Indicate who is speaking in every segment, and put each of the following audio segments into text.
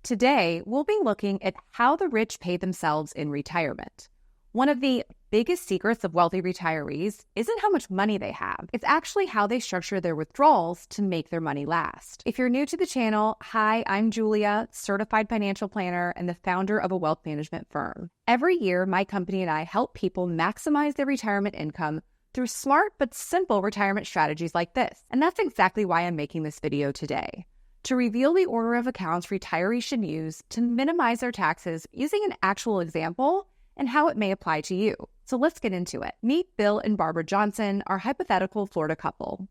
Speaker 1: Today, we'll be looking at how the rich pay themselves in retirement. One of the biggest secrets of wealthy retirees isn't how much money they have. It's actually how they structure their withdrawals to make their money last. If you're new to the channel, hi, I'm Julia, certified financial planner and the founder of a wealth management firm. Every year, my company and I help people maximize their retirement income through smart but simple retirement strategies like this. And that's exactly why I'm making this video today. To reveal the order of accounts retirees should use to minimize their taxes using an actual example and how it may apply to you. So let's get into it. Meet Bill and Barbara Johnson, our hypothetical Florida couple.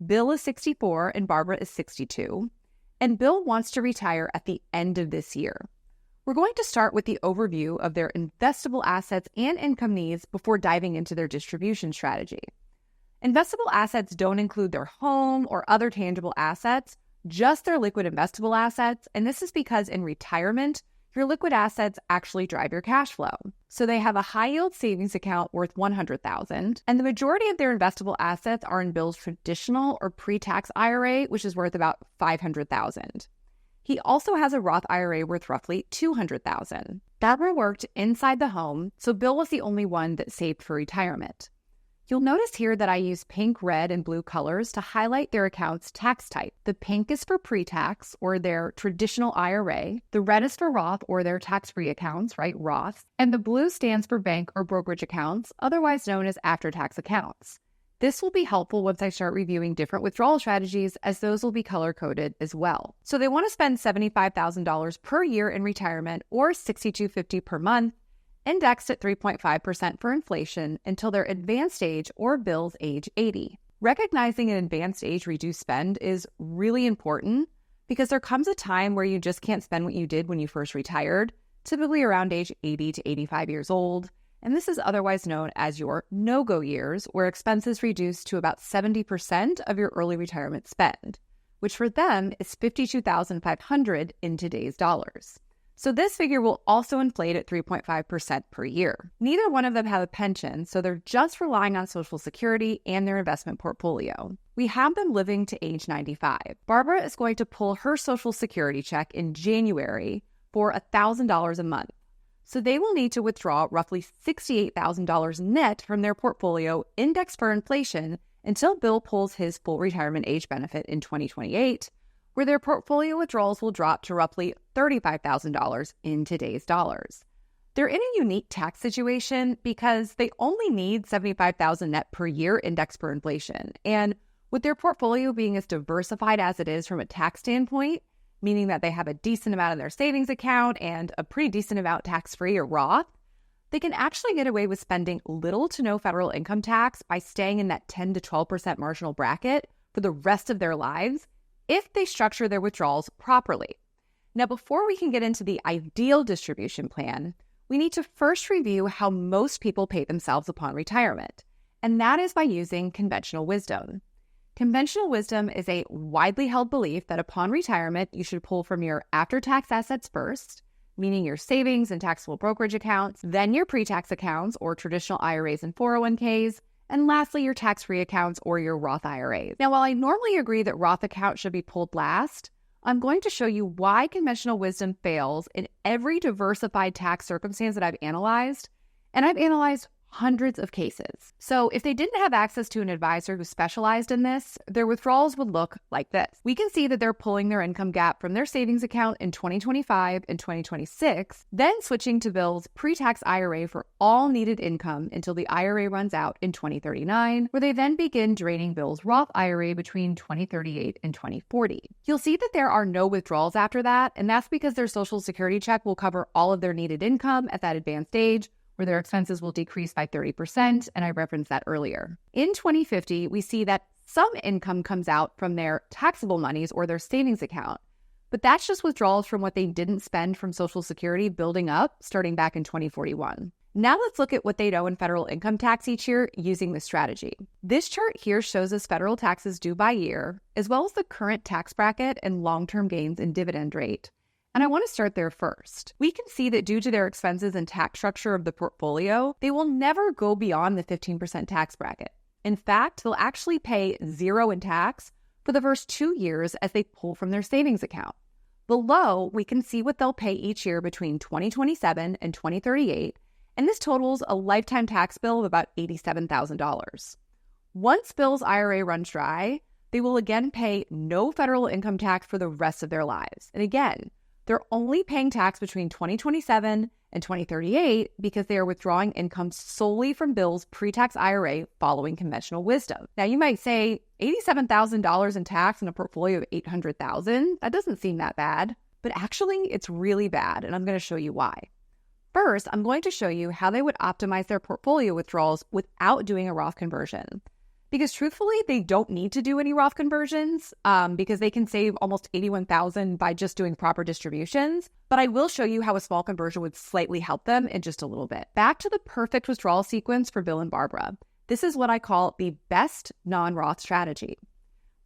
Speaker 1: Bill is 64 and Barbara is 62, and Bill wants to retire at the end of this year. We're going to start with the overview of their investable assets and income needs before diving into their distribution strategy. Investable assets don't include their home or other tangible assets, just their liquid investable assets, and this is because in retirement, your liquid assets actually drive your cash flow. So they have a high-yield savings account worth $100,000, and the majority of their investable assets are in Bill's traditional or pre-tax IRA, which is worth about $500,000. He also has a Roth IRA worth roughly $200,000. Barbara worked inside the home, so Bill was the only one that saved for retirement. You'll notice here that I use pink, red, and blue colors to highlight their account's tax type. The pink is for pre-tax, or their traditional IRA. The red is for Roth, or their tax-free accounts, right, Roth. And the blue stands for bank or brokerage accounts, otherwise known as after-tax accounts. This will be helpful once I start reviewing different withdrawal strategies, as those will be color-coded as well. So they want to spend $75,000 per year in retirement, or $6,250 per month, indexed at 3.5% for inflation until their advanced age or Bill's age 80. Recognizing an advanced age reduced spend is really important because there comes a time where you just can't spend what you did when you first retired, typically around age 80 to 85 years old. And this is otherwise known as your no-go years, where expenses reduce to about 70% of your early retirement spend, which for them is $52,500 in today's dollars. So this figure will also inflate at 3.5% per year. Neither one of them have a pension, so they're just relying on Social Security and their investment portfolio. We have them living to age 95. Barbara is going to pull her Social Security check in January for $1,000 a month. So they will need to withdraw roughly $68,000 net from their portfolio indexed for inflation until Bill pulls his full retirement age benefit in 2028, where their portfolio withdrawals will drop to roughly $35,000 in today's dollars. They're in a unique tax situation because they only need $75,000 net per year indexed for inflation. And with their portfolio being as diversified as it is from a tax standpoint, meaning that they have a decent amount in their savings account and a pretty decent amount tax-free or Roth, they can actually get away with spending little to no federal income tax by staying in that 10 to 12% marginal bracket for the rest of their lives if they structure their withdrawals properly. Now, before we can get into the ideal distribution plan, we need to first review how most people pay themselves upon retirement, and that is by using conventional wisdom. Conventional wisdom is a widely held belief that upon retirement, you should pull from your after-tax assets first, meaning your savings and taxable brokerage accounts, then your pre-tax accounts or traditional IRAs and 401ks, and lastly, your tax-free accounts or your Roth IRAs. Now, while I normally agree that Roth accounts should be pulled last, I'm going to show you why conventional wisdom fails in every diversified tax circumstance that I've analyzed, and I've analyzed hundreds of cases. So if they didn't have access to an advisor who specialized in this, their withdrawals would look like this. We can see that they're pulling their income gap from their savings account in 2025 and 2026, then switching to Bill's pre-tax IRA for all needed income until the IRA runs out in 2039, where they then begin draining Bill's Roth IRA between 2038 and 2040. You'll see that there are no withdrawals after that, and that's because their Social Security check will cover all of their needed income at that advanced age, where their expenses will decrease by 30%, and I referenced that earlier. In 2050, we see that some income comes out from their taxable monies or their savings account, but that's just withdrawals from what they didn't spend from Social Security building up starting back in 2041. Now let's look at what they owe in federal income tax each year using this strategy. This chart here shows us federal taxes due by year, as well as the current tax bracket and long-term gains and dividend rate. And I want to start there first. We can see that due to their expenses and tax structure of the portfolio, they will never go beyond the 15% tax bracket. In fact, they'll actually pay zero in tax for the first 2 years as they pull from their savings account. Below, we can see what they'll pay each year between 2027 and 2038, and this totals a lifetime tax bill of about $87,000. Once Bill's IRA runs dry, they will again pay no federal income tax for the rest of their lives. And again, they're only paying tax between 2027 and 2038 because they are withdrawing income solely from Bill's pre-tax IRA following conventional wisdom. Now, you might say $87,000 in tax in a portfolio of $800,000. That doesn't seem that bad, but actually it's really bad, and I'm going to show you why. First, I'm going to show you how they would optimize their portfolio withdrawals without doing a Roth conversion. Because truthfully, they don't need to do any Roth conversions because they can save almost $81,000 by just doing proper distributions. But I will show you how a small conversion would slightly help them in just a little bit. Back to the perfect withdrawal sequence for Bill and Barbara. This is what I call the best non-Roth strategy.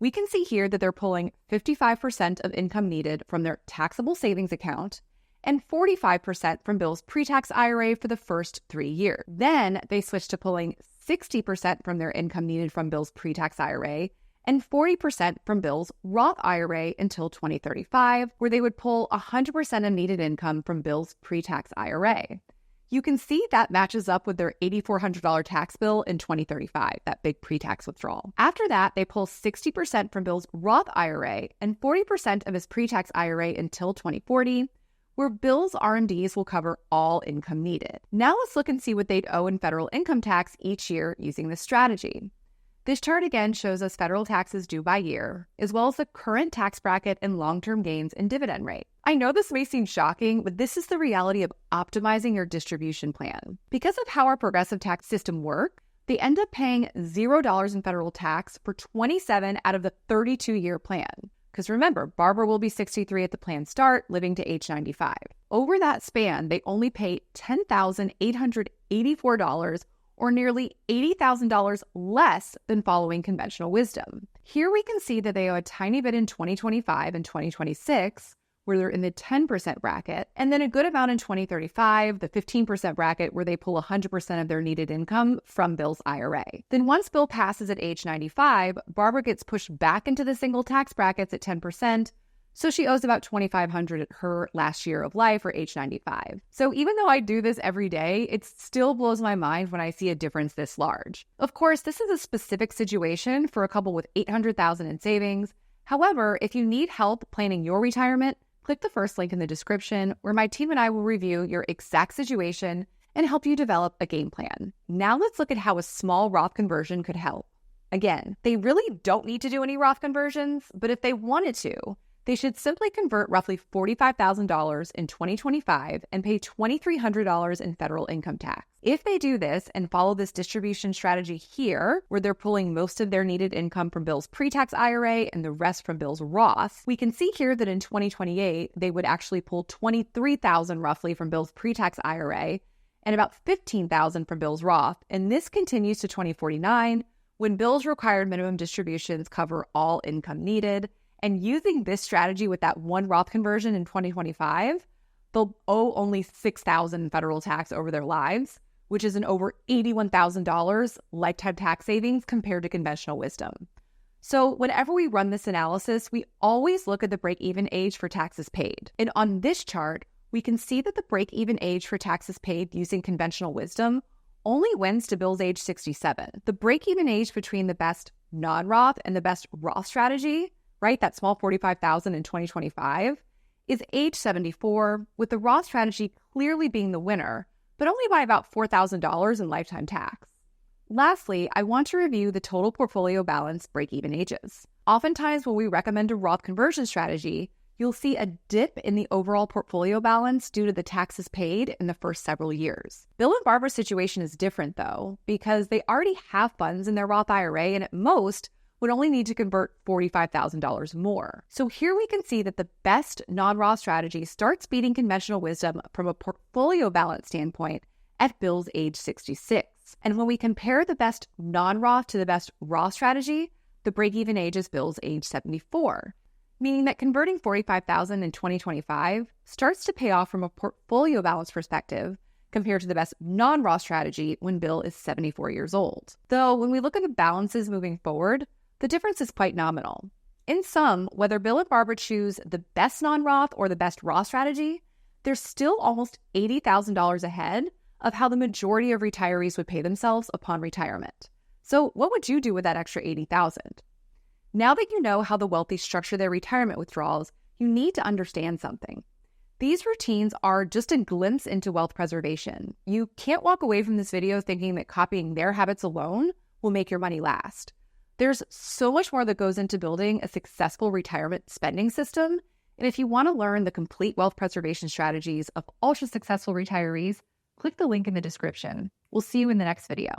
Speaker 1: We can see here that they're pulling 55% of income needed from their taxable savings account and 45% from Bill's pre-tax IRA for the first 3 years. Then they switch to pulling 60% from their income needed from Bill's pre-tax IRA and 40% from Bill's Roth IRA until 2035, where they would pull 100% of needed income from Bill's pre-tax IRA. You can see that matches up with their $8,400 tax bill in 2035, that big pre-tax withdrawal. After that, they pull 60% from Bill's Roth IRA and 40% of his pre-tax IRA until 2040, where Bill's RMDs will cover all income needed. Now let's look and see what they'd owe in federal income tax each year using this strategy. This chart again shows us federal taxes due by year, as well as the current tax bracket and long-term gains and dividend rate. I know this may seem shocking, but this is the reality of optimizing your distribution plan. Because of how our progressive tax system works, they end up paying $0 in federal tax for 27 out of the 32-year plan. Because remember, Barbara will be 63 at the plan start, living to age 95. Over that span, they only pay $10,884, or nearly $80,000 less than following conventional wisdom. Here we can see that they owe a tiny bit in 2025 and 2026, where they're in the 10% bracket, and then a good amount in 2035, the 15% bracket, where they pull 100% of their needed income from Bill's IRA. Then once Bill passes at age 95, Barbara gets pushed back into the single tax brackets at 10%, so she owes about $2,500 at her last year of life, or age 95. So even though I do this every day, it still blows my mind when I see a difference this large. Of course, this is a specific situation for a couple with $800,000 in savings. However, if you need help planning your retirement, click the first link in the description, where my team and I will review your exact situation and help you develop a game plan. Now let's look at how a small Roth conversion could help. Again, they really don't need to do any Roth conversions, but if they wanted to, they should simply convert roughly $45,000 in 2025 and pay $2,300 in federal income tax. If they do this and follow this distribution strategy here, where they're pulling most of their needed income from Bill's pre-tax IRA and the rest from Bill's Roth, we can see here that in 2028, they would actually pull $23,000 roughly from Bill's pre-tax IRA and about $15,000 from Bill's Roth. And this continues to 2049, when Bill's required minimum distributions cover all income needed. And using this strategy with that one Roth conversion in 2025, they'll owe only $6,000 in federal tax over their lives, which is an over $81,000 lifetime tax savings compared to conventional wisdom. So whenever we run this analysis, we always look at the break-even age for taxes paid. And on this chart, we can see that the break-even age for taxes paid using conventional wisdom only wins to Bill's age 67. The break-even age between the best non-Roth and the best Roth strategy, right, that small $45,000 in 2025, is age 74, with the Roth strategy clearly being the winner, but only by about $4,000 in lifetime tax. Lastly, I want to review the total portfolio balance break-even ages. Oftentimes, when we recommend a Roth conversion strategy, you'll see a dip in the overall portfolio balance due to the taxes paid in the first several years. Bill and Barbara's situation is different, though, because they already have funds in their Roth IRA, and at most, would only need to convert $45,000 more. So here we can see that the best non-Roth strategy starts beating conventional wisdom from a portfolio balance standpoint at Bill's age 66. And when we compare the best non-Roth to the best Roth strategy, the break-even age is Bill's age 74, meaning that converting $45,000 in 2025 starts to pay off from a portfolio balance perspective compared to the best non-Roth strategy when Bill is 74 years old. Though when we look at the balances moving forward, the difference is quite nominal. In sum, whether Bill and Barbara choose the best non-Roth or the best Roth strategy, they're still almost $80,000 ahead of how the majority of retirees would pay themselves upon retirement. So what would you do with that extra $80,000? Now that you know how the wealthy structure their retirement withdrawals, you need to understand something. These routines are just a glimpse into wealth preservation. You can't walk away from this video thinking that copying their habits alone will make your money last. There's so much more that goes into building a successful retirement spending system. And if you want to learn the complete wealth preservation strategies of ultra-successful retirees, click the link in the description. We'll see you in the next video.